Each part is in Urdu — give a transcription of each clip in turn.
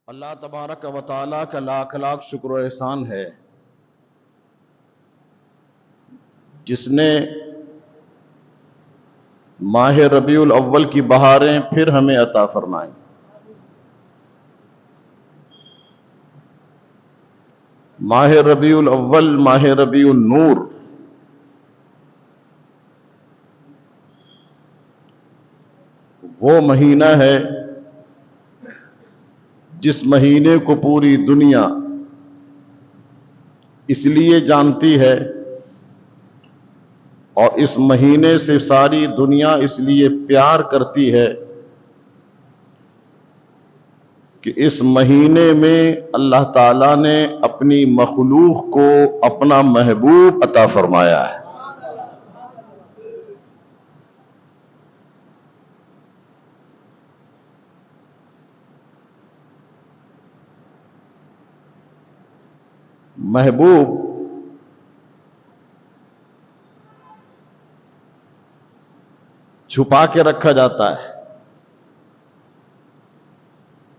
اللہ تبارک و تعالیٰ کا لاکھ لاکھ شکر و احسان ہے جس نے ماہ ربیع الاول کی بہاریں پھر ہمیں عطا فرمائیں۔ ماہ ربیع الاول، ماہ ربیع النور، وہ مہینہ ہے جس مہینے کو پوری دنیا اس لیے جانتی ہے اور اس مہینے سے ساری دنیا اس لیے پیار کرتی ہے کہ اس مہینے میں اللہ تعالیٰ نے اپنی مخلوق کو اپنا محبوب عطا فرمایا ہے۔ محبوب چھپا کے رکھا جاتا ہے،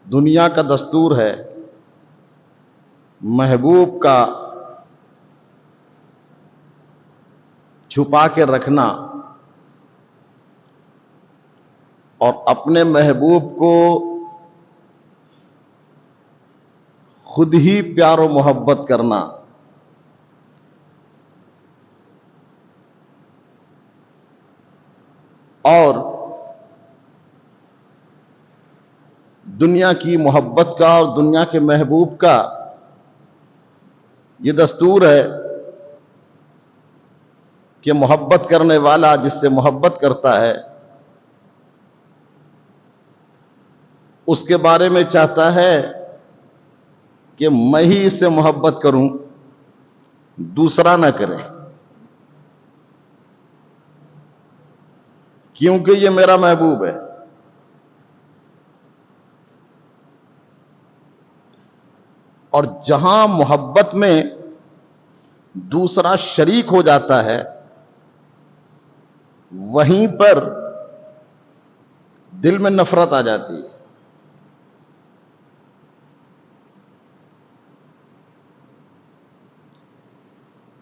دنیا کا دستور ہے محبوب کا چھپا کے رکھنا اور اپنے محبوب کو خود ہی پیار و محبت کرنا۔ اور دنیا کی محبت کا اور دنیا کے محبوب کا یہ دستور ہے کہ محبت کرنے والا جس سے محبت کرتا ہے اس کے بارے میں چاہتا ہے کہ میں ہی اس سے محبت کروں، دوسرا نہ کرے، کیونکہ یہ میرا محبوب ہے۔ اور جہاں محبت میں دوسرا شریک ہو جاتا ہے وہیں پر دل میں نفرت آ جاتی ہے۔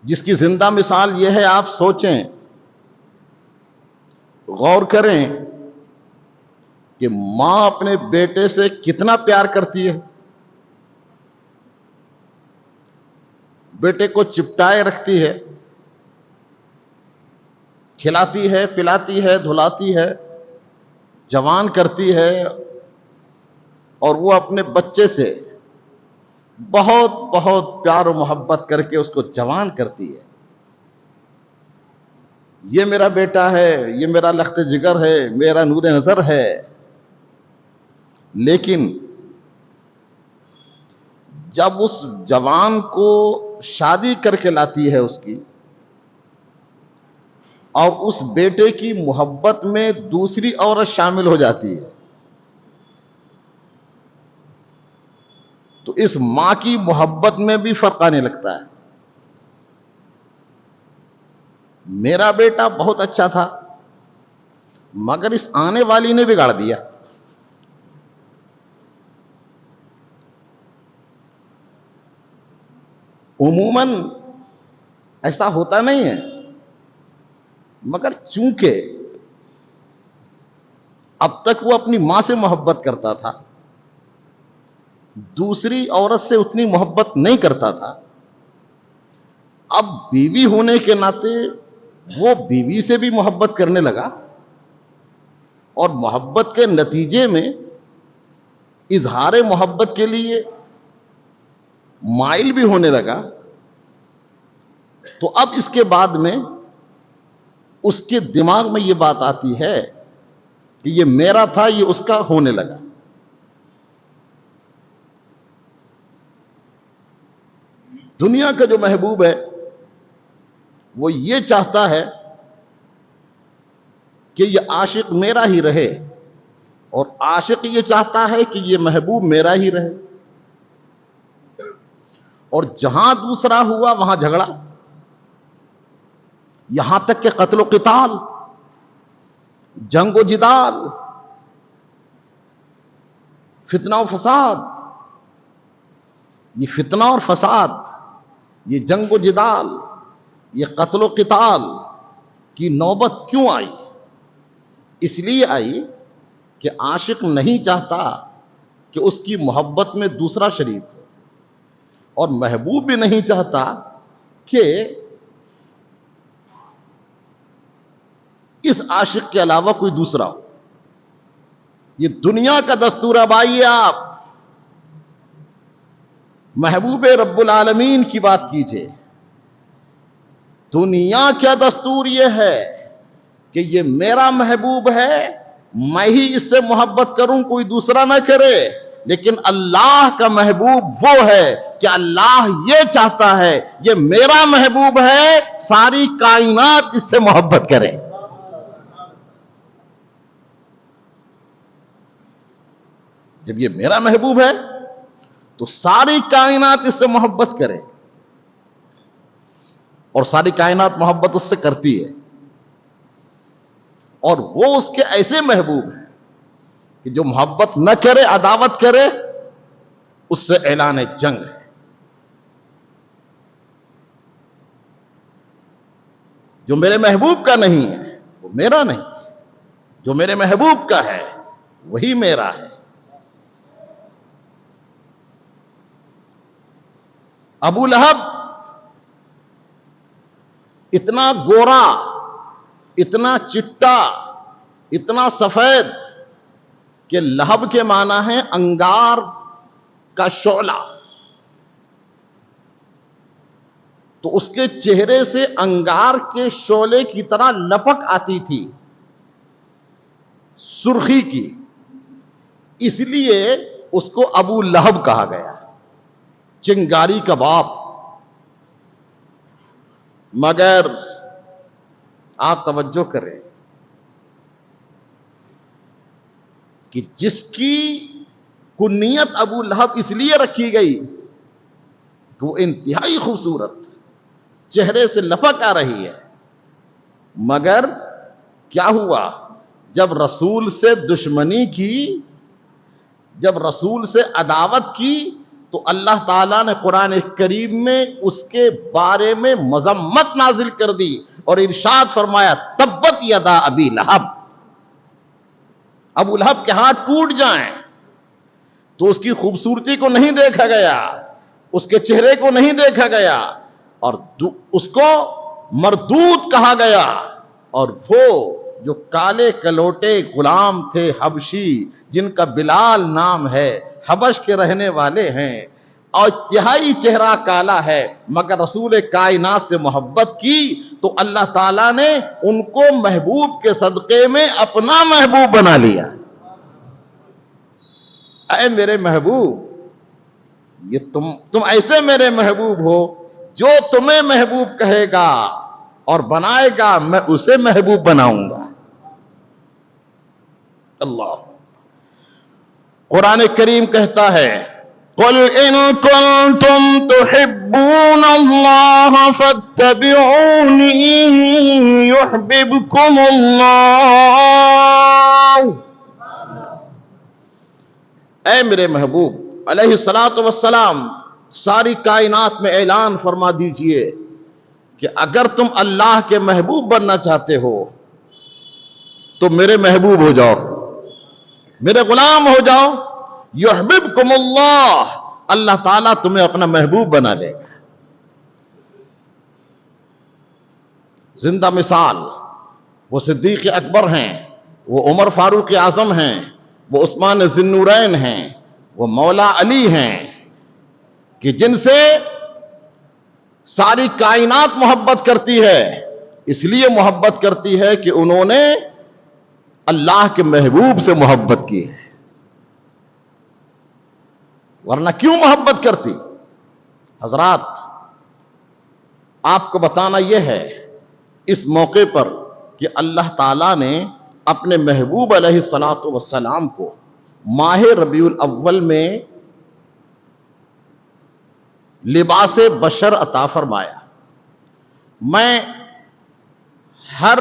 جس کی زندہ مثال یہ ہے، آپ سوچیں، غور کریں کہ ماں اپنے بیٹے سے کتنا پیار کرتی ہے، بیٹے کو چپٹائے رکھتی ہے، کھلاتی ہے، پلاتی ہے، دھلاتی ہے، جوان کرتی ہے، اور وہ اپنے بچے سے بہت بہت پیار و محبت کر کے اس کو جوان کرتی ہے۔ یہ میرا بیٹا ہے، یہ میرا لخت جگر ہے، میرا نور نظر ہے۔ لیکن جب اس جوان کو شادی کر کے لاتی ہے اس کی، اور اس بیٹے کی محبت میں دوسری عورت شامل ہو جاتی ہے، تو اس ماں کی محبت میں بھی فرق آنے لگتا ہے۔ میرا بیٹا بہت اچھا تھا مگر اس آنے والی نے بگاڑ دیا۔ عموماً ایسا ہوتا نہیں ہے، مگر چونکہ اب تک وہ اپنی ماں سے محبت کرتا تھا، دوسری عورت سے اتنی محبت نہیں کرتا تھا، اب بیوی ہونے کے ناطے وہ بیوی سے بھی محبت کرنے لگا، اور محبت کے نتیجے میں اظہار محبت کے لیے مائل بھی ہونے لگا، تو اب اس کے بعد میں اس کے دماغ میں یہ بات آتی ہے کہ یہ میرا تھا، یہ اس کا ہونے لگا۔ دنیا کا جو محبوب ہے وہ یہ چاہتا ہے کہ یہ عاشق میرا ہی رہے، اور عاشق یہ چاہتا ہے کہ یہ محبوب میرا ہی رہے، اور جہاں دوسرا ہوا وہاں جھگڑا، یہاں تک کہ قتل و قتال، جنگ و جدال، فتنہ و فساد، یہ فتنہ اور فساد، یہ جنگ و جدال، یہ قتل و قتال کی نوبت کیوں آئی؟ اس لیے آئی کہ عاشق نہیں چاہتا کہ اس کی محبت میں دوسرا شریک ہو، اور محبوب بھی نہیں چاہتا کہ اس عاشق کے علاوہ کوئی دوسرا ہو۔ یہ دنیا کا دستور اب آئیے آپ محبوب رب العالمین کی بات کیجئے۔ دنیا کا دستور یہ ہے کہ یہ میرا محبوب ہے، میں ہی اس سے محبت کروں، کوئی دوسرا نہ کرے۔ لیکن اللہ کا محبوب وہ ہے کہ اللہ یہ چاہتا ہے یہ میرا محبوب ہے، ساری کائنات اس سے محبت کرے۔ جب یہ میرا محبوب ہے تو ساری کائنات اس سے محبت کرے، اور ساری کائنات محبت اس سے کرتی ہے، اور وہ اس کے ایسے محبوب ہیں کہ جو محبت نہ کرے، عداوت کرے، اس سے اعلان جنگ ہے۔ جو میرے محبوب کا نہیں ہے وہ میرا نہیں، جو میرے محبوب کا ہے وہی میرا ہے۔ ابو لہب اتنا گورا، اتنا چٹا، اتنا سفید کہ لہب کے معنی ہے انگار کا شعلہ، تو اس کے چہرے سے انگار کے شعلے کی طرح لپک آتی تھی، سرخی کی، اس لیے اس کو ابو لہب کہا گیا، چنگاری کا باپ۔ مگر آپ توجہ کریں کہ جس کی کنیت ابو لہب اس لیے رکھی گئی کہ وہ انتہائی خوبصورت، چہرے سے لپک آ رہی ہے، مگر کیا ہوا؟ جب رسول سے دشمنی کی، جب رسول سے عداوت کی، تو اللہ تعالیٰ نے قرآن کریم میں اس کے بارے میں مذمت نازل کر دی اور ارشاد فرمایا تبت یدا ابی لہب، ابو لہب کے ہاتھ ٹوٹ جائیں۔ تو اس کی خوبصورتی کو نہیں دیکھا گیا، اس کے چہرے کو نہیں دیکھا گیا، اور اس کو مردود کہا گیا، اور وہ جو کالے کلوٹے غلام تھے حبشی، جن کا بلال نام ہے، حبش کے رہنے والے ہیں، اور انتہائی چہرہ کالا ہے، مگر رسول کائنات سے محبت کی تو اللہ تعالیٰ نے ان کو محبوب کے صدقے میں اپنا محبوب بنا لیا۔ اے میرے محبوب، یہ تم ایسے میرے محبوب ہو، جو تمہیں محبوب کہے گا اور بنائے گا میں اسے محبوب بناؤں گا۔ اللہ قرآن کریم کہتا ہے قُلْ إِن كُنتُمْ تُحِبُّونَ اللَّهَ فَاتَّبِعُونِي يُحْبِبْكُمُ اللَّهُ۔ اے میرے محبوب علیہ الصلاۃ والسلام، ساری کائنات میں اعلان فرما دیجئے کہ اگر تم اللہ کے محبوب بننا چاہتے ہو تو میرے محبوب ہو جاؤ، میرے غلام ہو جاؤ، یحببکم اللہ، اللہ تعالیٰ تمہیں اپنا محبوب بنا لے گا۔ زندہ مثال وہ صدیق اکبر ہیں، وہ عمر فاروق اعظم ہیں، وہ عثمان ذی النورین ہیں، وہ مولا علی ہیں، کہ جن سے ساری کائنات محبت کرتی ہے، اس لیے محبت کرتی ہے کہ انہوں نے اللہ کے محبوب سے محبت کی ہے، ورنہ کیوں محبت کرتی؟ حضرات آپ کو بتانا یہ ہے اس موقع پر کہ اللہ تعالیٰ نے اپنے محبوب علیہ الصلاۃ والسلام کو ماہ ربیع الاول میں لباس بشر عطا فرمایا۔ میں ہر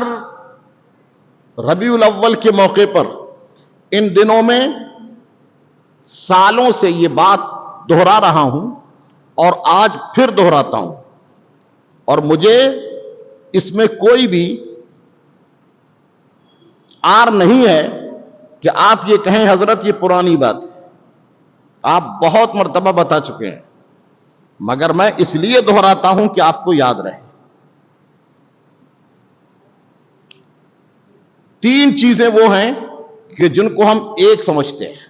ربیع الاول کے موقع پر ان دنوں میں سالوں سے یہ بات دہرا رہا ہوں اور آج پھر دہراتا ہوں، اور مجھے اس میں کوئی بھی آر نہیں ہے کہ آپ یہ کہیں حضرت یہ پرانی بات ہے، آپ بہت مرتبہ بتا چکے ہیں، مگر میں اس لیے دہراتا ہوں کہ آپ کو یاد رہے۔ 3 چیزیں وہ ہیں کہ جن کو ہم ایک سمجھتے ہیں،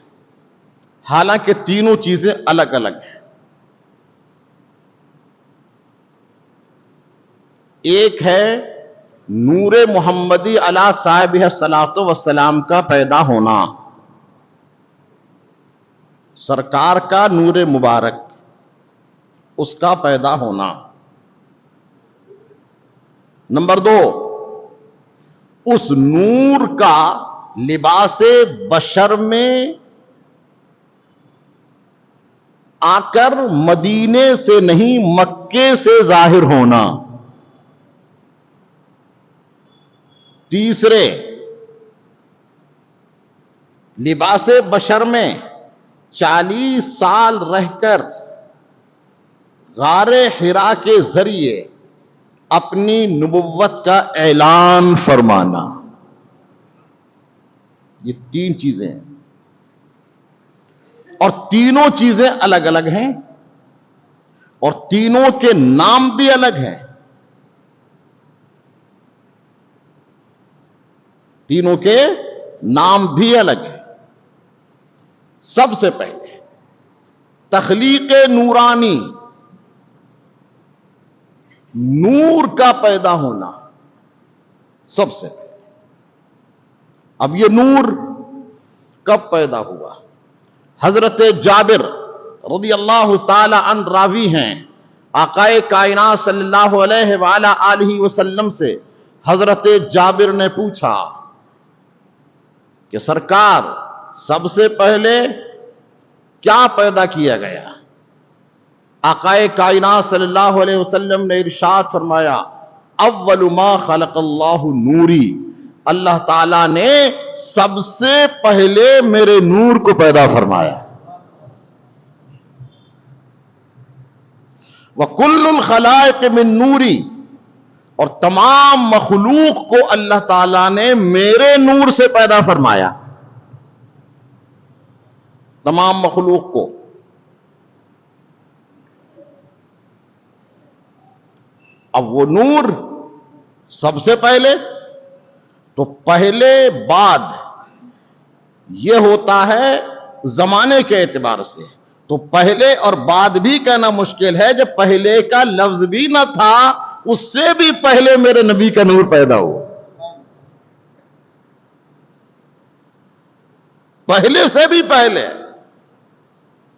حالانکہ تینوں چیزیں الگ الگ ہیں۔ ایک ہے نور محمدی علی صاحبہ الصلاۃ والسلام کا پیدا ہونا، سرکار کا نور مبارک، اس کا پیدا ہونا۔ نمبر 2، اس نور کا لباس بشر میں آ کر مدینے سے نہیں مکے سے ظاہر ہونا۔ تیسرے، لباس بشر میں 40 سال رہ کر غار حرا کے ذریعے اپنی نبوت کا اعلان فرمانا۔ یہ 3 چیزیں ہیں، اور تینوں چیزیں الگ الگ ہیں، اور تینوں کے نام بھی الگ ہیں۔ تینوں کے نام بھی الگ ہیں۔ سب سے پہلے تخلیق نورانی، نور کا پیدا ہونا سب سے پہلے۔ اب یہ نور کب پیدا ہوا؟ حضرت جابر رضی اللہ تعالی عنہ راوی ہیں، آقا کائنات صلی اللہ علیہ وآلہ وسلم سے حضرت جابر نے پوچھا کہ سرکار سب سے پہلے کیا پیدا کیا گیا؟ آقا کائنات صلی اللہ علیہ وسلم نے ارشاد فرمایا، اول ما خلق اللہ نوری، اللہ تعالیٰ نے سب سے پہلے میرے نور کو پیدا فرمایا۔ وَكُلُّ الْخَلَائِقِ مِن نُورِ، اور تمام مخلوق کو اللہ تعالیٰ نے میرے نور سے پیدا فرمایا۔ تمام مخلوق کو۔ اب وہ نور سب سے پہلے، تو پہلے بعد یہ ہوتا ہے زمانے کے اعتبار سے، تو پہلے اور بعد بھی کہنا مشکل ہے، جب پہلے کا لفظ بھی نہ تھا، اس سے بھی پہلے میرے نبی کا نور پیدا ہوا۔ پہلے سے بھی پہلے،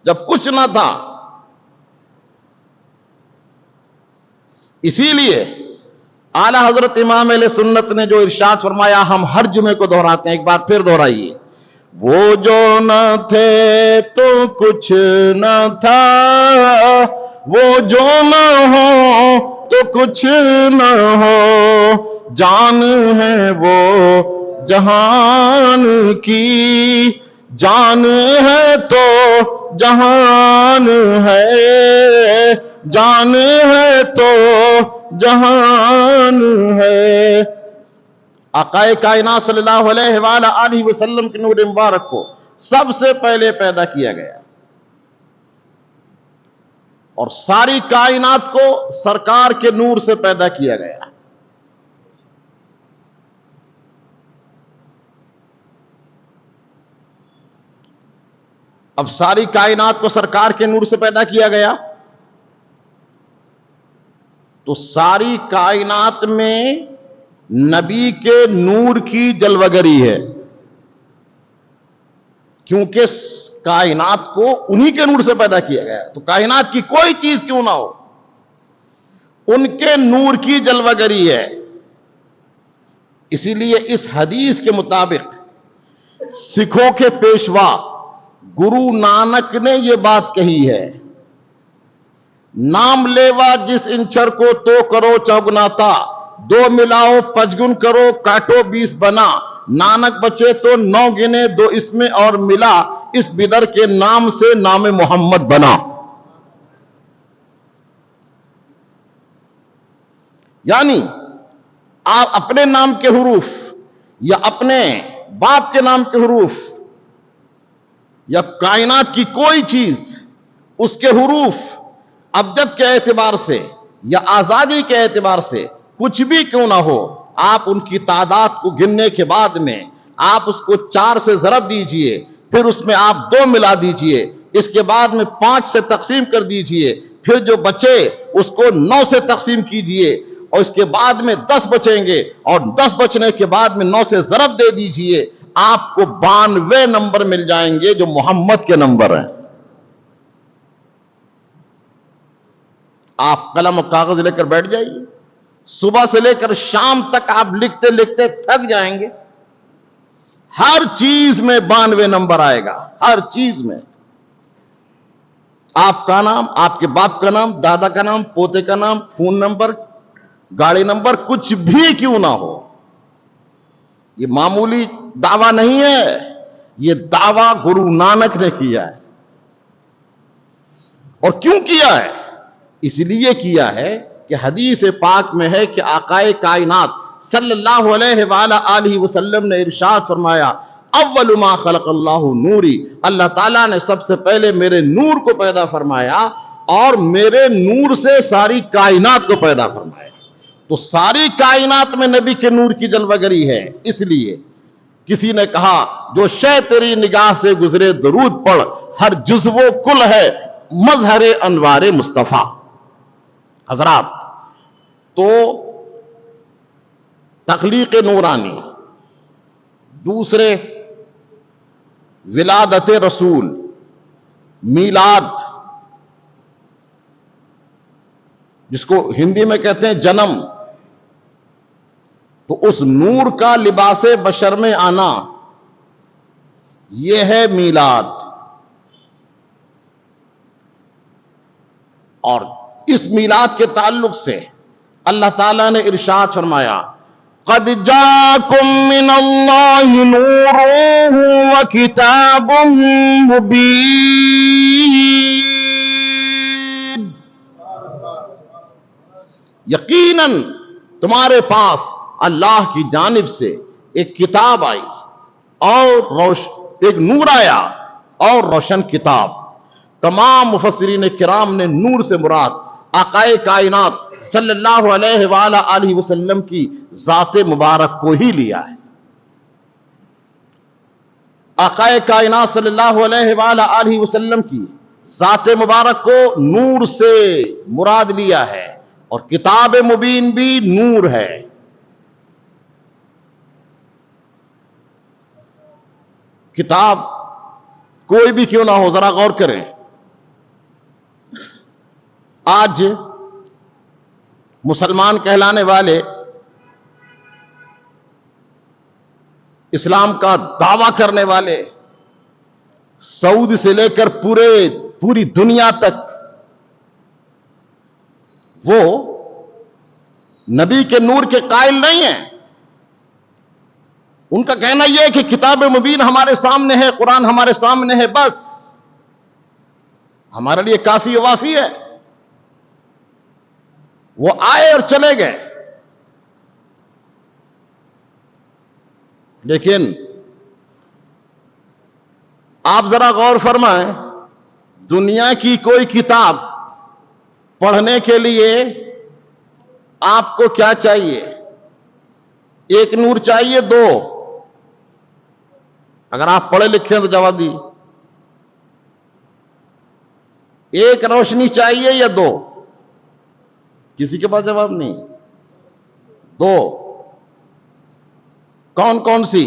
جب کچھ نہ تھا۔ اسی لیے اعلی حضرت امام اہل سنت نے جو ارشاد فرمایا، ہم ہر جمعے کو دہراتے ہیں، ایک بار پھر دہرائیے، وہ جو نہ تھے تو کچھ نہ تھا، وہ جو نہ ہو تو کچھ نہ ہو، جان ہے وہ جہان کی، جان ہے تو جہان ہے، جان ہے تو جہان ہے۔ آقا کائنات صلی اللہ علیہ وآلہ وسلم کے نور مبارک کو سب سے پہلے پیدا کیا گیا، اور ساری کائنات کو سرکار کے نور سے پیدا کیا گیا۔ اب ساری کائنات کو سرکار کے نور سے پیدا کیا گیا، تو ساری کائنات میں نبی کے نور کی جلوگری ہے، کیونکہ کائنات کو انہی کے نور سے پیدا کیا گیا، تو کائنات کی کوئی چیز کیوں نہ ہو، ان کے نور کی جلوگری ہے۔ اسی لیے اس حدیث کے مطابق سکھوں کے پیشوا گرو نانک نے یہ بات کہی ہے، نام لیوا جس انچر کو تو کرو چوگناتا، 2 ملاؤ 5 گن کرو کاٹو 20 بنا، نانک بچے تو 9 گنے 2 اس میں اور ملا، اس بدر کے نام سے نام محمد بنا۔ یعنی آپ اپنے نام کے حروف یا اپنے باپ کے نام کے حروف یا کائنات کی کوئی چیز اس کے حروف ابجد کے اعتبار سے یا آزادی کے اعتبار سے کچھ بھی کیوں نہ ہو، آپ ان کی تعداد کو گننے کے بعد میں آپ اس کو 4 سے ضرب دیجئے، پھر اس میں آپ 2 ملا دیجئے، اس کے بعد میں 5 سے تقسیم کر دیجئے، پھر جو بچے اس کو 9 سے تقسیم کیجئے، اور اس کے بعد میں 10 بچیں گے، اور 10 بچنے کے بعد میں 9 سے ضرب دے دیجئے، آپ کو 92 نمبر مل جائیں گے جو محمد کے نمبر ہیں۔ آپ قلم و کاغذ لے کر بیٹھ جائیے، صبح سے لے کر شام تک آپ لکھتے لکھتے تھک جائیں گے، ہر چیز میں 92 نمبر آئے گا، ہر چیز میں۔ آپ کا نام، آپ کے باپ کا نام، دادا کا نام، پوتے کا نام، فون نمبر، گاڑی نمبر، کچھ بھی کیوں نہ ہو، یہ معمولی دعویٰ نہیں ہے، یہ دعویٰ گرو نانک نے کیا ہے۔ اور کیوں کیا ہے؟ اس لیے کیا ہے کہ حدیث پاک میں ہے کہ آقائے کائنات صلی اللہ علیہ وآلہ وسلم نے ارشاد فرمایا، اول ما خلق اللہ نوری، اللہ تعالیٰ نے سب سے پہلے میرے نور کو پیدا فرمایا اور میرے نور سے ساری کائنات کو پیدا فرمایا۔ تو ساری کائنات میں نبی کے نور کی جلوہ گری ہے۔ اس لیے کسی نے کہا جو شے تیری نگاہ سے گزرے درود پڑھ، ہر جزو و کل ہے مظہر انوار مصطفیٰ۔ حضرات، تو تخلیق نورانی، دوسرے ولادت رسول، میلاد جس کو ہندی میں کہتے ہیں جنم، تو اس نور کا لباس بشر میں آنا، یہ ہے میلاد۔ اور اس میلاد کے تعلق سے اللہ تعالیٰ نے ارشاد فرمایا، قد جاءکم من اللہ نور وکتاب مبین، یقیناً تمہارے پاس اللہ کی جانب سے ایک کتاب آئی اور ایک نور آیا اور روشن کتاب۔ تمام مفسرین کرام نے نور سے مراد آقائے کائنات صلی اللہ علیہ وآلہ وسلم کی ذات مبارک کو ہی لیا ہے۔ آقائے کائنات صلی اللہ علیہ وآلہ وسلم کی ذات مبارک کو نور سے مراد لیا ہے، اور کتاب مبین بھی نور ہے۔ کتاب کوئی بھی کیوں نہ ہو، ذرا غور کریں، آج مسلمان کہلانے والے، اسلام کا دعویٰ کرنے والے، سعودی سے لے کر پوری دنیا تک وہ نبی کے نور کے قائل نہیں ہیں۔ ان کا کہنا یہ ہے کہ کتاب مبین ہمارے سامنے ہے، قرآن ہمارے سامنے ہے، بس ہمارے لیے کافی و وافی ہے۔ وہ آئے اور چلے گئے، لیکن آپ ذرا غور فرمائیں، دنیا کی کوئی کتاب پڑھنے کے لیے آپ کو کیا چاہیے؟ ایک نور چاہیے، 2؟ اگر آپ پڑھے لکھے ہیں تو جواب دی۔ ایک روشنی چاہیے یا 2؟ کسی کے پاس جواب نہیں۔ 2؟ کون کون سی؟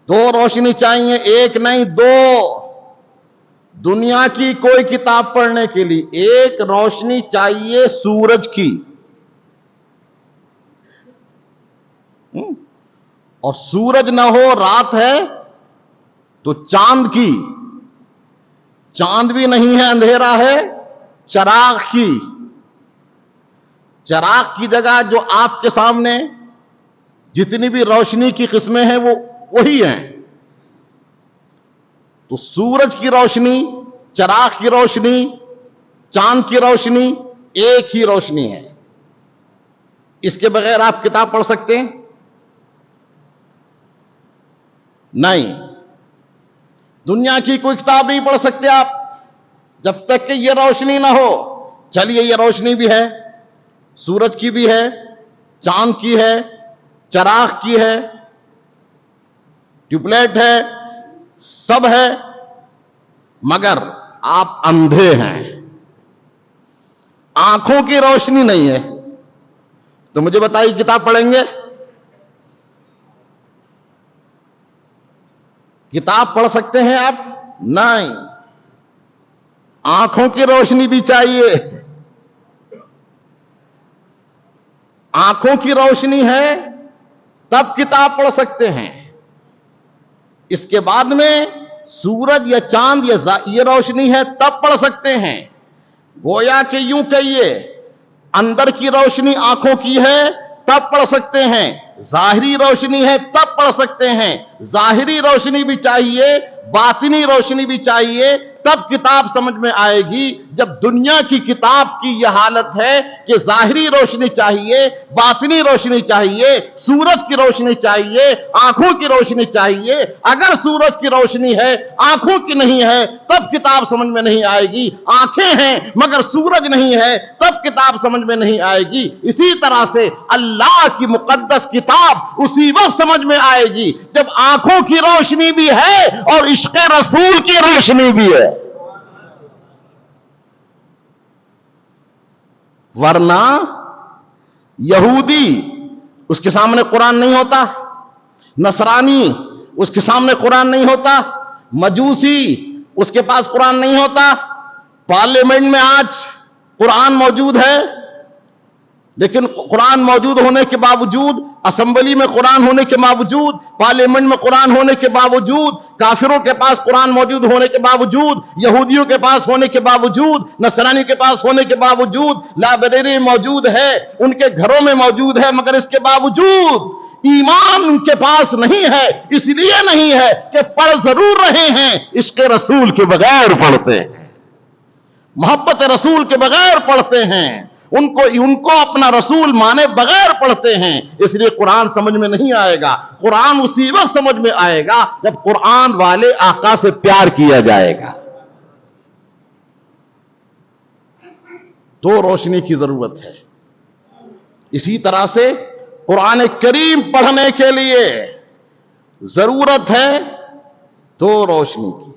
2 روشنی چاہیے، ایک نہیں، 2۔ دنیا کی کوئی کتاب پڑھنے کے لیے ایک روشنی چاہیے سورج کی، اور سورج نہ ہو، رات ہے تو چاند کی، چاند بھی نہیں ہے، اندھیرا ہے، چراغ کی۔ چراغ کی جگہ جو آپ کے سامنے جتنی بھی روشنی کی قسمیں ہیں وہ وہی ہیں۔ تو سورج کی روشنی، چراغ کی روشنی، چاند کی روشنی ایک ہی روشنی ہے۔ اس کے بغیر آپ کتاب پڑھ سکتے ہیں؟ نہیں، دنیا کی کوئی کتاب نہیں پڑھ سکتے آپ جب تک کہ یہ روشنی نہ ہو۔ چلیے یہ روشنی بھی ہے، سورج کی بھی ہے، چاند کی ہے، چراغ کی ہے، ٹیوب لائٹ ہے، سب ہے، مگر آپ اندھے ہیں، آنکھوں کی روشنی نہیں ہے، تو مجھے بتائیے کتاب پڑھیں گے؟ کتاب پڑھ سکتے ہیں آپ؟ نہیں، آنکھوں کی روشنی بھی چاہیے۔ آنکھوں کی روشنی ہے تب کتاب پڑھ سکتے ہیں، اس کے بعد میں سورج یا چاند یا یہ روشنی ہے تب پڑھ سکتے ہیں۔ گویا کہ یوں کہیے، اندر کی روشنی آنکھوں کی ہے تب پڑھ سکتے ہیں، ظاہری روشنی ہے تب پڑھ سکتے ہیں۔ ظاہری روشنی بھی چاہیے، باطنی روشنی بھی چاہیے، تب کتاب سمجھ میں آئے گی۔ جب دنیا کی کتاب کی یہ حالت ہے کہ ظاہری روشنی چاہیے، باطنی روشنی چاہیے، سورج کی روشنی چاہیے، آنکھوں کی روشنی چاہیے، اگر سورج کی روشنی ہے آنکھوں کی نہیں ہے تب کتاب سمجھ میں نہیں آئے گی، آنکھیں ہیں مگر سورج نہیں ہے تب کتاب سمجھ میں نہیں آئے گی۔ اسی طرح سے اللہ کی مقدس کتاب اسی وقت سمجھ میں آئے گی جب آنکھوں کی روشنی بھی ہے اور عشق رسول کی روشنی بھی ہے، ورنہ یہودی اس کے سامنے قرآن نہیں ہوتا، نصرانی اس کے سامنے قرآن نہیں ہوتا، مجوسی اس کے پاس قرآن نہیں ہوتا۔ پارلیمنٹ میں آج قرآن موجود ہے، لیکن قرآن موجود ہونے کے باوجود، اسمبلی میں قرآن ہونے کے باوجود، پارلیمنٹ میں قرآن ہونے کے باوجود، کافروں کے پاس قرآن موجود ہونے کے باوجود، یہودیوں کے پاس ہونے کے باوجود، نصرانی کے پاس ہونے کے باوجود، لائبریری موجود ہے، ان کے گھروں میں موجود ہے، مگر اس کے باوجود ایمان ان کے پاس نہیں ہے۔ اس لیے نہیں ہے کہ پڑھ ضرور رہے ہیں، عشق رسول کے بغیر پڑھتے ہیں، محبت رسول کے بغیر پڑھتے ہیں، ان کو اپنا رسول مانے بغیر پڑھتے ہیں، اس لیے قرآن سمجھ میں نہیں آئے گا۔ قرآن اسی وقت سمجھ میں آئے گا جب قرآن والے آقا سے پیار کیا جائے گا، تو روشنی کی ضرورت ہے۔ اسی طرح سے قرآن کریم پڑھنے کے لیے ضرورت ہے تو روشنی کی۔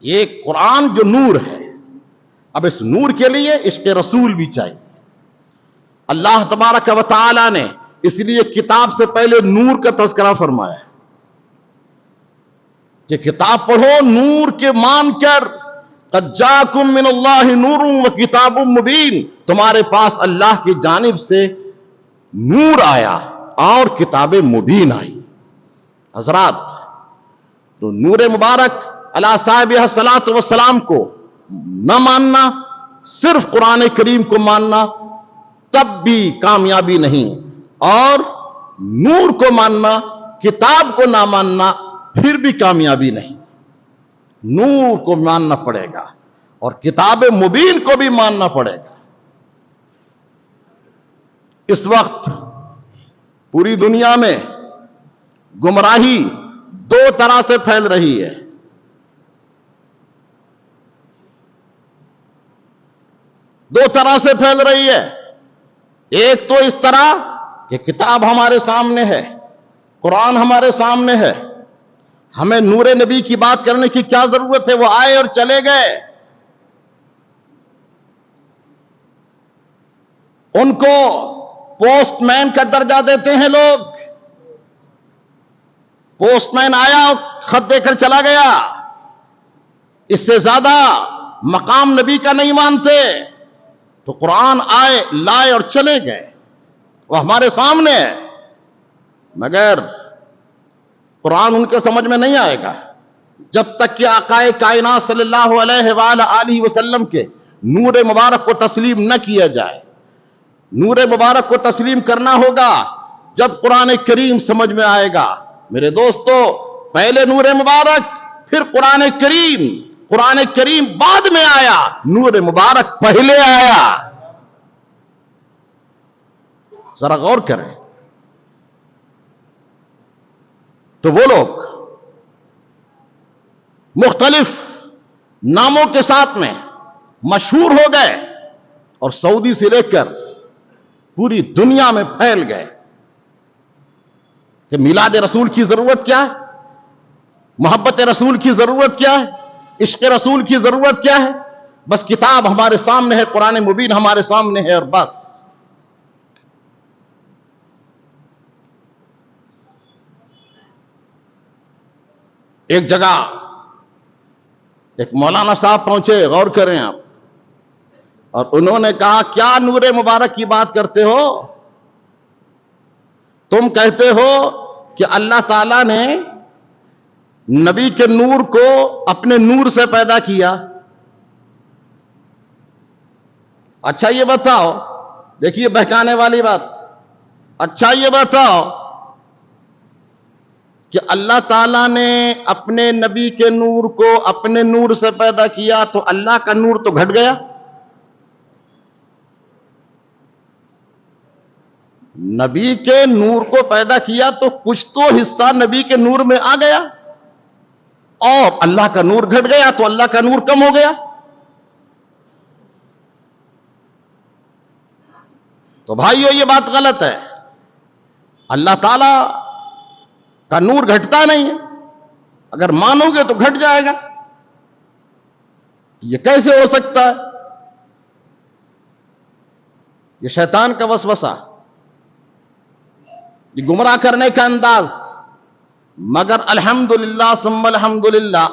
یہ قرآن جو نور ہے، اب اس نور کے لیے عشق رسول بھی چاہیے۔ اللہ تبارک و تعالی نے اس لیے کتاب سے پہلے نور کا تذکرہ فرمایا کہ کتاب پڑھو نور کے مان کر، قد جاءکم من اللہ نور و کتاب مبین، تمہارے پاس اللہ کی جانب سے نور آیا اور کتاب مبین آئی۔ حضرات، تو نور مبارک علی صاحب الصلاۃ والسلام کو نہ ماننا، صرف قرآن کریم کو ماننا، تب بھی کامیابی نہیں، اور نور کو ماننا، کتاب کو نہ ماننا، پھر بھی کامیابی نہیں۔ نور کو ماننا پڑے گا اور کتاب مبین کو بھی ماننا پڑے گا۔ اس وقت پوری دنیا میں گمراہی دو طرح سے پھیل رہی ہے۔ دو طرح سے پھیل رہی ہے۔ ایک تو اس طرح کہ کتاب ہمارے سامنے ہے، قرآن ہمارے سامنے ہے، ہمیں نور نبی کی بات کرنے کی کیا ضرورت ہے، وہ آئے اور چلے گئے۔ ان کو پوسٹ مین کا درجہ دیتے ہیں لوگ، پوسٹ مین آیا اور خط دے کر چلا گیا، اس سے زیادہ مقام نبی کا نہیں مانتے۔ تو قرآن آئے، لائے اور چلے گئے، وہ ہمارے سامنے ہے، مگر قرآن ان کے سمجھ میں نہیں آئے گا جب تک کہ آقا کائنات صلی اللہ علیہ وآلہ وسلم کے نور مبارک کو تسلیم نہ کیا جائے۔ نور مبارک کو تسلیم کرنا ہوگا جب قرآن کریم سمجھ میں آئے گا۔ میرے دوستو، پہلے نور مبارک، پھر قرآن کریم، قرآن کریم بعد میں آیا، نور مبارک پہلے آیا۔ ذرا غور کریں. تو وہ لوگ مختلف ناموں کے ساتھ میں مشہور ہو گئے اور سعودی سے لے کر پوری دنیا میں پھیل گئے کہ میلاد رسول کی ضرورت کیا ہے, محبت رسول کی ضرورت کیا ہے, عشق رسول کی ضرورت کیا ہے. بس کتاب ہمارے سامنے ہے, قرآن مبین ہمارے سامنے ہے, اور بس. ایک جگہ ایک مولانا صاحب پہنچے, غور کریں آپ, اور انہوں نے کہا کیا نور مبارک کی بات کرتے ہو, تم کہتے ہو کہ اللہ تعالیٰ نے نبی کے نور کو اپنے نور سے پیدا کیا. اچھا یہ بتاؤ, دیکھیے بہکانے والی بات, اچھا یہ بتاؤ کہ اللہ تعالیٰ نے اپنے نبی کے نور کو اپنے نور سے پیدا کیا تو اللہ کا نور تو گھٹ گیا. نبی کے نور کو پیدا کیا تو کچھ تو حصہ نبی کے نور میں آ گیا, اور اللہ کا نور گھٹ گیا تو اللہ کا نور کم ہو گیا. تو بھائیو یہ بات غلط ہے. اللہ تعالی کا نور گھٹتا نہیں ہے, اگر مانو گے تو گھٹ جائے گا. یہ کیسے ہو سکتا ہے؟ یہ شیطان کا وسوسہ, یہ گمراہ کرنے کا انداز. مگر الحمدللہ ثم الحمدللہ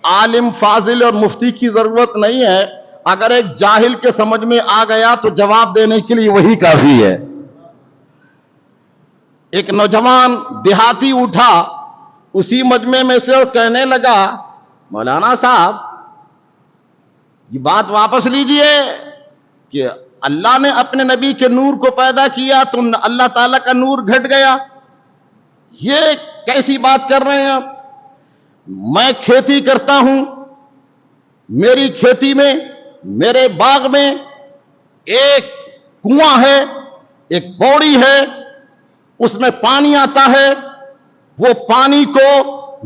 عالم فاضل اور مفتی کی ضرورت نہیں ہے. اگر ایک جاہل کے سمجھ میں آ گیا تو جواب دینے کے لیے وہی کافی ہے. ایک نوجوان دیہاتی اٹھا اسی مجمع میں سے اور کہنے لگا مولانا صاحب یہ بات واپس لیجئے کہ اللہ نے اپنے نبی کے نور کو پیدا کیا تو اللہ تعالیٰ کا نور گھٹ گیا. یہ کیسی بات کر رہے ہیں آپ؟ میں کھیتی کرتا ہوں, میری کھیتی میں میرے باغ میں ایک کنواں ہے, ایک پوڑی ہے, اس میں پانی آتا ہے. وہ پانی کو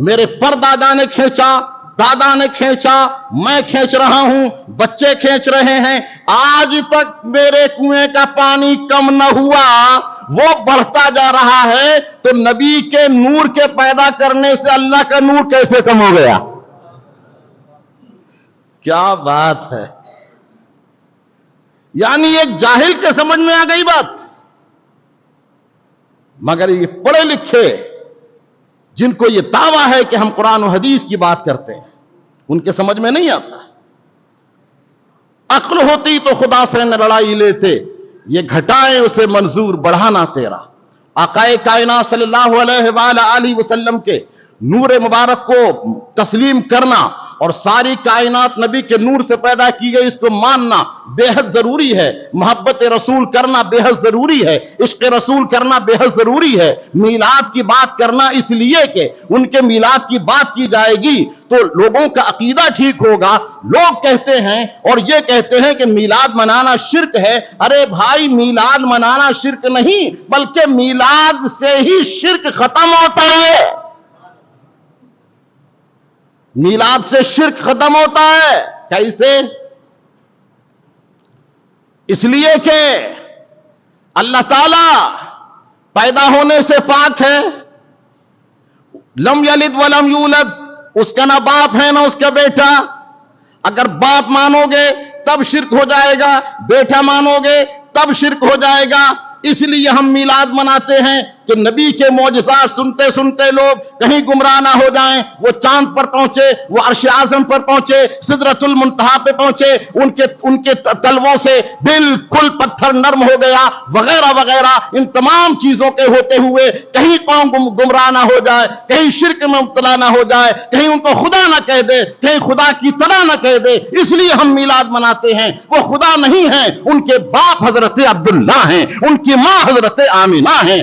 میرے پردادا نے کھینچا, دادا نے کھینچا, میں کھینچ رہا ہوں, بچے کھینچ رہے ہیں. آج تک میرے کنویں کا پانی کم نہ ہوا, وہ بڑھتا جا رہا ہے. تو نبی کے نور کے پیدا کرنے سے اللہ کا نور کیسے کم ہو گیا؟ کیا بات ہے. یعنی ایک جاہل کے سمجھ میں آ گئی بات, مگر یہ پڑھے لکھے جن کو یہ دعویٰ ہے کہ ہم قرآن و حدیث کی بات کرتے ہیں, ان کے سمجھ میں نہیں آتا. عقل ہوتی تو خدا سے نہ لڑائی لیتے, یہ گھٹائے اسے منظور بڑھانا تیرا. آقا کائنات صلی اللہ علیہ وآلہ وسلم کے نور مبارک کو تسلیم کرنا اور ساری کائنات نبی کے نور سے پیدا کی گئی, اس کو ماننا بے حد ضروری ہے. محبت رسول کرنا بے حد ضروری ہے, عشق رسول کرنا بے حد ضروری ہے. میلاد کی بات کرنا اس لیے کہ ان کے میلاد کی بات کی جائے گی تو لوگوں کا عقیدہ ٹھیک ہوگا. لوگ کہتے ہیں اور یہ کہتے ہیں کہ میلاد منانا شرک ہے. ارے بھائی, میلاد منانا شرک نہیں, بلکہ میلاد سے ہی شرک ختم ہوتا ہے. میلاد سے شرک ختم ہوتا ہے. کیسے؟ اس لیے کہ اللہ تعالی پیدا ہونے سے پاک ہے. لم یلد ولم یولد, اس کا نہ باپ ہے نہ اس کا بیٹا. اگر باپ مانو گے تب شرک ہو جائے گا, بیٹا مانو گے تب شرک ہو جائے گا. اس لیے ہم میلاد مناتے ہیں کہ نبی کے معجزات سنتے سنتے لوگ کہیں گمراہ نہ ہو جائیں. وہ چاند پر پہنچے, وہ عرش اعظم پر پہنچے, سدرۃ المنتہا پہ پہنچے, ان کے تلووں سے بالکل پتھر نرم ہو گیا, وغیرہ وغیرہ. ان تمام چیزوں کے ہوتے ہوئے کہیں قوم گمراہ نہ ہو جائے, کہیں شرک میں مبتلا نہ ہو جائے, کہیں ان کو خدا نہ کہہ دے, کہیں خدا کی طرح نہ کہہ دے. اس لیے ہم میلاد مناتے ہیں. وہ خدا نہیں ہیں, ان کے باپ حضرت عبداللہ ہیں, ان کی ماں حضرت آمینہ ہیں,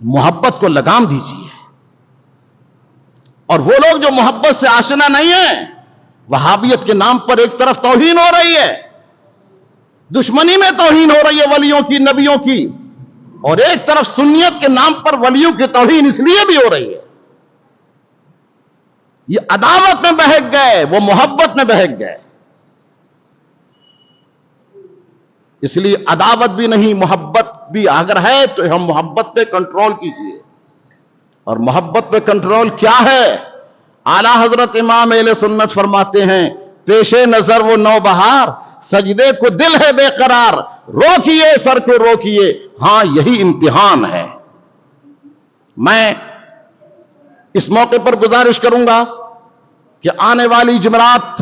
محبت کو لگام دیجیے. اور وہ لوگ جو محبت سے آشنا نہیں ہیں، وہابیت کے نام پر ایک طرف توہین ہو رہی ہے، دشمنی میں توہین ہو رہی ہے ولیوں کی، نبیوں کی، اور ایک طرف سنیت کے نام پر ولیوں کی توہین اس لیے بھی ہو رہی ہے. یہ عداوت میں بہک گئے، وہ محبت میں بہک گئے. اس لیے عداوت بھی نہیں، محبت بھی اگر ہے تو ہم محبت پہ کنٹرول کیجیے. اور محبت پہ کنٹرول کیا ہے؟ اعلیٰ حضرت امام اہل سنت فرماتے ہیں، پیش نظر وہ نوبہار، سجدے کو دل ہے بے قرار، روکیے سر کو روکیے، ہاں یہی امتحان ہے. میں اس موقع پر گزارش کروں گا کہ آنے والی جمعرات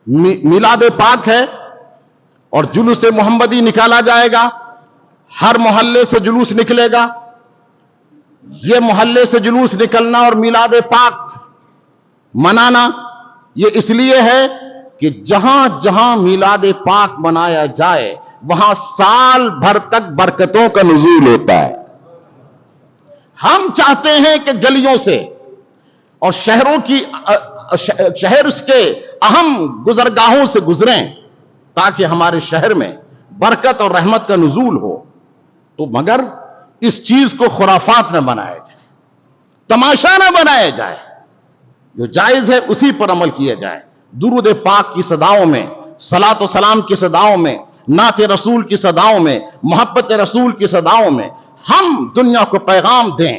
میلاد پاک ہے اور جلوس محمدی نکالا جائے گا. ہر محلے سے جلوس نکلے گا. یہ محلے سے جلوس نکلنا اور میلاد پاک منانا یہ اس لیے ہے کہ جہاں جہاں میلاد پاک منایا جائے وہاں سال بھر تک برکتوں کا نزول ہوتا ہے. ہم چاہتے ہیں کہ گلیوں سے اور شہروں کی شہر اس کے اہم گزرگاہوں سے گزریں تاکہ ہمارے شہر میں برکت اور رحمت کا نزول ہو. تو مگر اس چیز کو خرافات نہ بنایا جائے، تماشا نہ بنایا جائے. جو جائز ہے اسی پر عمل کیا جائے. درود پاک کی صداؤں میں، صلاۃ و سلام کی صداؤں میں، نعت رسول کی صداؤں میں، محبت رسول کی صداؤں میں ہم دنیا کو پیغام دیں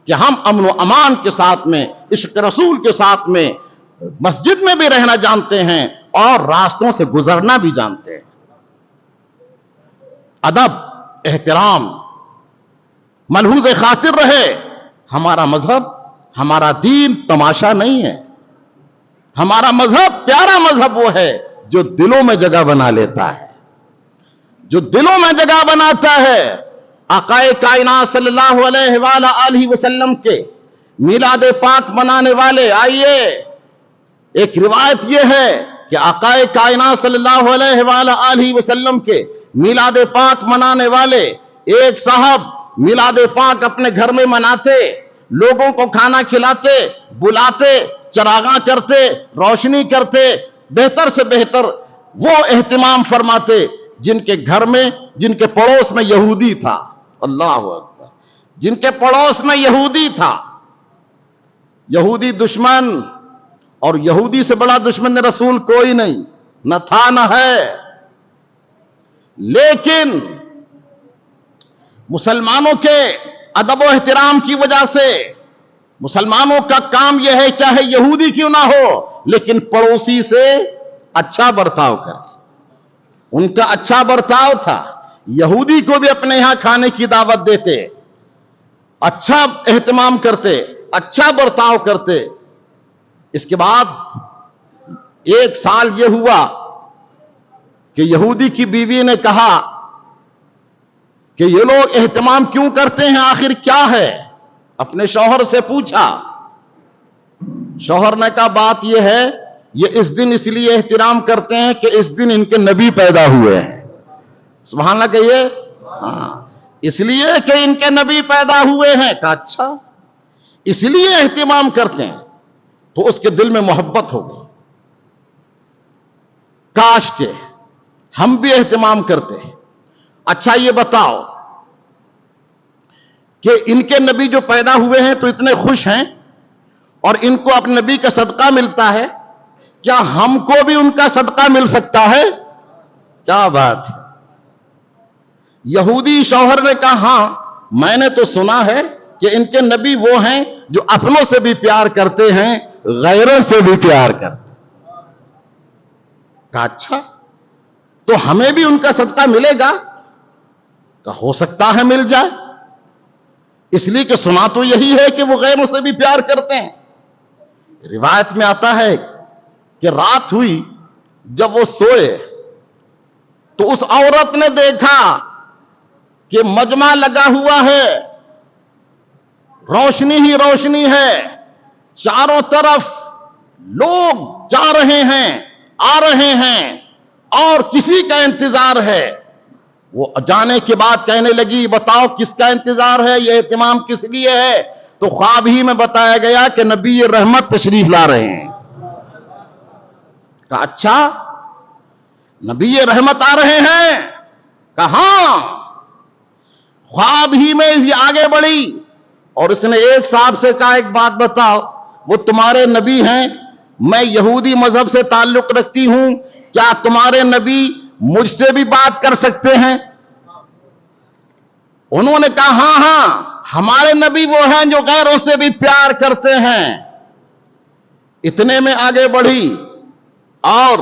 کہ ہم امن و امان کے ساتھ میں، عشق رسول کے ساتھ میں مسجد میں بھی رہنا جانتے ہیں اور راستوں سے گزرنا بھی جانتے ہیں. ادب، احترام ملحوظ خاطر رہے. ہمارا مذہب، ہمارا دین تماشا نہیں ہے. ہمارا مذہب، پیارا مذہب وہ ہے جو دلوں میں جگہ بنا لیتا ہے، جو دلوں میں جگہ بناتا ہے. آقا کائنات صلی اللہ علیہ وآلہ وسلم کے میلاد پاک منانے والے، آئیے ایک روایت یہ ہے کہ آقا کائنات صلی اللہ علیہ وآلہ وسلم کے میلاد پاک منانے والے ایک صاحب میلاد پاک اپنے گھر میں مناتے، لوگوں کو کھانا کھلاتے، بلاتے، چراغاں کرتے، روشنی کرتے، بہتر سے بہتر وہ اہتمام فرماتے جن کے گھر میں، جن کے پڑوس میں یہودی تھا. اللہ اکبر. جن کے پڑوس میں یہودی تھا. یہودی دشمن، اور یہودی سے بڑا دشمن رسول کوئی نہیں، نہ تھا نہ ہے. لیکن مسلمانوں کے ادب و احترام کی وجہ سے مسلمانوں کا کام یہ ہے چاہے یہودی کیوں نہ ہو لیکن پڑوسی سے اچھا برتاؤ کر. ان کا اچھا برتاؤ تھا. یہودی کو بھی اپنے یہاں کھانے کی دعوت دیتے، اچھا اہتمام کرتے، اچھا برتاؤ کرتے. اس کے بعد ایک سال یہ ہوا کہ یہودی کی بیوی نے کہا کہ یہ لوگ اہتمام کیوں کرتے ہیں، آخر کیا ہے؟ اپنے شوہر سے پوچھا. شوہر نے کہا بات یہ ہے، یہ اس دن اس لیے احترام کرتے ہیں کہ اس دن ان کے نبی پیدا ہوئے ہیں. سبحان اللہ کہیے. ہاں، اس لیے کہ ان کے نبی پیدا ہوئے ہیں. کہا اچھا، اس لیے اہتمام کرتے ہیں. تو اس کے دل میں محبت ہو گئی. کاش کے ہم بھی اہتمام کرتے ہیں. اچھا یہ بتاؤ کہ ان کے نبی جو پیدا ہوئے ہیں تو اتنے خوش ہیں اور ان کو اپنے نبی کا صدقہ ملتا ہے، کیا ہم کو بھی ان کا صدقہ مل سکتا ہے؟ کیا بات ہے. یہودی شوہر نے کہا ہاں، میں نے تو سنا ہے کہ ان کے نبی وہ ہیں جو اپنوں سے بھی پیار کرتے ہیں، غیروں سے بھی پیار کرتے. کہا اچھا، تو ہمیں بھی ان کا صدقہ ملے گا؟ کہا ہو سکتا ہے مل جائے، اس لیے کہ سنا تو یہی ہے کہ وہ غیروں سے بھی پیار کرتے ہیں. روایت میں آتا ہے کہ رات ہوئی، جب وہ سوئے تو اس عورت نے دیکھا کہ مجمع لگا ہوا ہے، روشنی ہی روشنی ہے، چاروں طرف لوگ جا رہے ہیں، آ رہے ہیں اور کسی کا انتظار ہے. وہ جانے کے بعد کہنے لگی بتاؤ کس کا انتظار ہے, یہ اہتمام کس لیے ہے؟ تو خواب ہی میں بتایا گیا کہ نبی رحمت تشریف لا رہے ہیں. کہا اچھا نبی رحمت آ رہے ہیں؟ کہا ہاں. خواب ہی میں یہ آگے بڑھی اور اس نے ایک صاحب سے کہا ایک بات بتاؤ, وہ تمہارے نبی ہیں, میں یہودی مذہب سے تعلق رکھتی ہوں, کیا تمہارے نبی مجھ سے بھی بات کر سکتے ہیں؟ انہوں نے کہا ہاں ہاں ہمارے نبی وہ ہیں جو غیروں سے بھی پیار کرتے ہیں. اتنے میں آگے بڑھی اور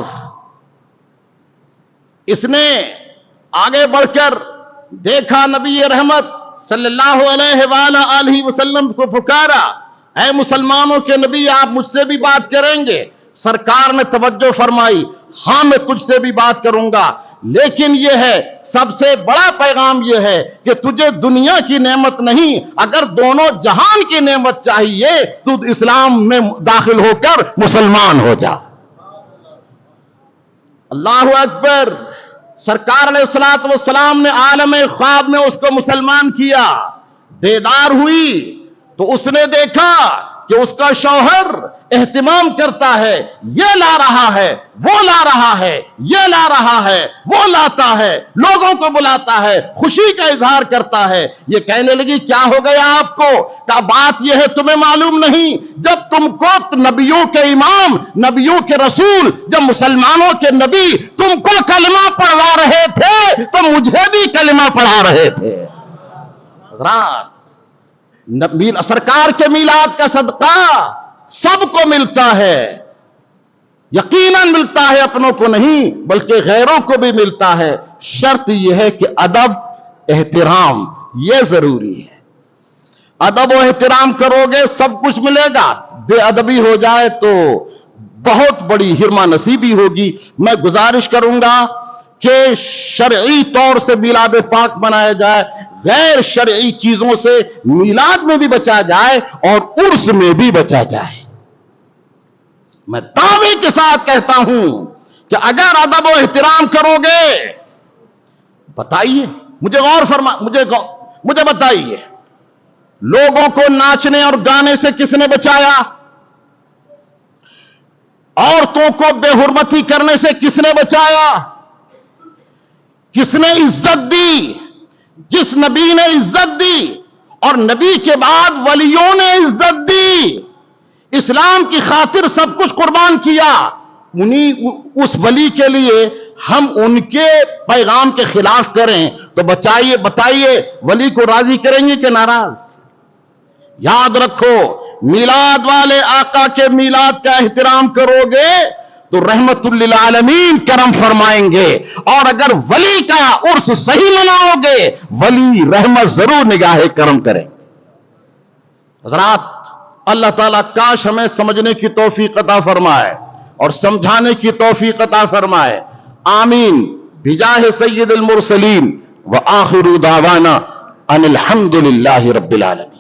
اس نے آگے بڑھ کر دیکھا نبی رحمت صلی اللہ علیہ وآلہ وسلم کو پکارا, اے مسلمانوں کے نبی آپ مجھ سے بھی بات کریں گے؟ سرکار نے توجہ فرمائی, ہاں میں تجھ سے بھی بات کروں گا, لیکن یہ ہے سب سے بڑا پیغام یہ ہے کہ تجھے دنیا کی نعمت نہیں, اگر دونوں جہان کی نعمت چاہیے تو اسلام میں داخل ہو کر مسلمان ہو جا. اللہ اکبر. سرکار علیہ الصلوۃ والسلام نے عالم خواب میں اس کو مسلمان کیا. بیدار ہوئی تو اس نے دیکھا کہ اس کا شوہر اہتمام کرتا ہے, یہ لا رہا ہے وہ لا رہا ہے, یہ لا رہا ہے وہ لاتا ہے, لوگوں کو بلاتا ہے, خوشی کا اظہار کرتا ہے. یہ کہنے لگی کیا ہو گیا آپ کو؟ کہا بات یہ ہے تمہیں معلوم نہیں, جب تم کو نبیوں کے امام, نبیوں کے رسول, جب مسلمانوں کے نبی تم کو کلمہ پڑھوا رہے تھے تو مجھے بھی کلمہ پڑھا رہے تھے. حضرات سرکار کے میلاد کا صدقہ سب کو ملتا ہے, یقیناً ملتا ہے, اپنوں کو نہیں بلکہ غیروں کو بھی ملتا ہے. شرط یہ ہے کہ ادب احترام یہ ضروری ہے. ادب و احترام کرو گے سب کچھ ملے گا, بے ادبی ہو جائے تو بہت بڑی حرمہ نصیبی ہوگی. میں گزارش کروں گا کہ شرعی طور سے میلاد پاک منایا جائے, غیر شرعی چیزوں سے میلاد میں بھی بچا جائے اور عرس میں بھی بچا جائے. میں دعوے کے ساتھ کہتا ہوں کہ اگر ادب و احترام کرو گے, بتائیے مجھے غور فرما مجھے بتائیے لوگوں کو ناچنے اور گانے سے کس نے بچایا؟ عورتوں کو بے حرمتی کرنے سے کس نے بچایا؟ کس نے عزت دی؟ جس نبی نے عزت دی اور نبی کے بعد ولیوں نے عزت دی, اسلام کی خاطر سب کچھ قربان کیا, اس ولی کے لیے ہم ان کے پیغام کے خلاف کریں تو بتائیے ولی کو راضی کریں گے کہ ناراض؟ یاد رکھو میلاد والے آقا کے میلاد کا احترام کرو گے تو رحمت للعالمین کرم فرمائیں گے, اور اگر ولی کا عرس صحیح مناؤ گے ولی رحمت ضرور نگاہ کرم کریں. حضرات اللہ تعالیٰ کاش ہمیں سمجھنے کی توفیق عطا فرمائے اور سمجھانے کی توفیق عطا فرمائے. آمین بجاہ سید المرسلین وآخر دعوانا ان الحمد للہ رب العالمین.